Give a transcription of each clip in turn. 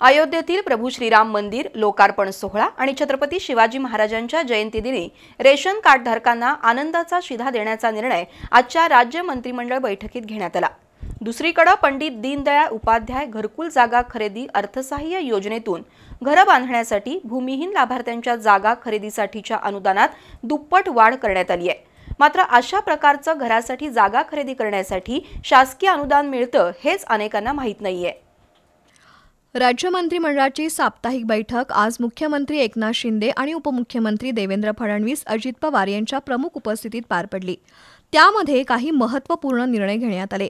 अयोध्येतील प्रभू श्रीराम मंदिर लोकार्पण सोहळा आणि छत्रपती शिवाजी महाराजांच्या जयंतीदिनी रेशन कार्डधारकांना आनंदाचा शिधा देण्याचा निर्णय आजच्या राज्य मंत्रिमंडळ बैठकीत घेण्यात आला। दुसरीकडे पंडित दीनदयाळ उपाध्याय घरकुल जागा खरेदी अर्थसहाय्य योजनेतून घरं बांधण्यासाठी भूमिहीन लाभार्थ्यांच्या जागा खरेदीसाठीच्या अनुदानात दुप्पट वाढ करण्यात आली आहे। मात्र अशा प्रकारचं घरासाठी जागा खरेदी करण्यासाठी शासकीय अनुदान मिळतं हेच अनेकांना माहीत नाहीये। राज्य मंत्रिमंडळाची साप्ताहिक बैठक आज मुख्यमंत्री एकनाथ शिंदे आणि उपमुख्यमंत्री देवेंद्र फडणवीस अजित पवार यांच्या प्रमुख उपस्थितीत पार पडली। त्यामध्ये काही महत्त्वपूर्ण निर्णय घेण्यात आले।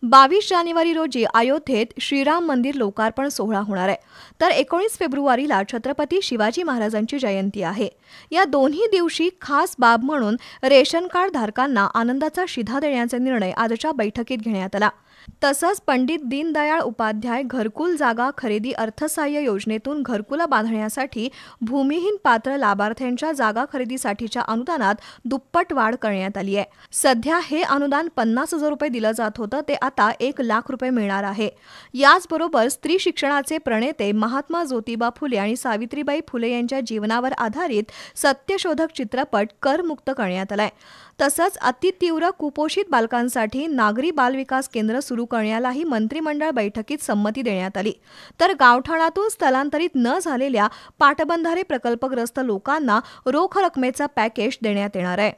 22 जानेवारी रोजी अयोध्येत श्रीराम मंदिर लोकार्पण सोहळा होणार आहे, तर 19 फेब्रुवारीला छत्रपती शिवाजी महाराजांची जयंती आहे। या दोन्ही दिवशी खास बाब म्हणून रेशन कार्ड धारकांना आनंदाचा शिधा देण्याचा निर्णय आजच्या बैठकीत घेण्यात आला। तसंच पंडित दीनदयाळ उपाध्याय घरकुल जागा खरेदी अर्थसहाय्य योजनेतून घरकुला बांधण्यासाठी भूमिहीन पात्र लाभार्थ्यांच्या जागा खरेदीसाठीच्या अनुदानात दुप्पट वाढ करण्यात आली आहे। सध्या हे अनुदान 50,000 रुपये दिलं जात होतं, ते आता 1,00,000 रुपये मिळणार आहे। याचबरोबर स्त्री शिक्षणाचे प्रणेते महात्मा ज्योतिबा फुले आणि सावित्रीबाई फुले यांच्या जीवनावर आधारित सत्यशोधक चित्रपट करमुक्त करण्यात आलाय। तसंच अतितीव्र कुपोषित बालकांसाठी नागरी बालविकास केंद्र सुरू करण्यालाही मंत्रिमंडळ बैठकीत संमती देण्यात आली। तर गावठाणातून स्थलांतरित न झालेल्या पाटबंधारे प्रकल्पग्रस्त लोकांना रोख रकमेचा पॅकेज देण्यात येणार आहे।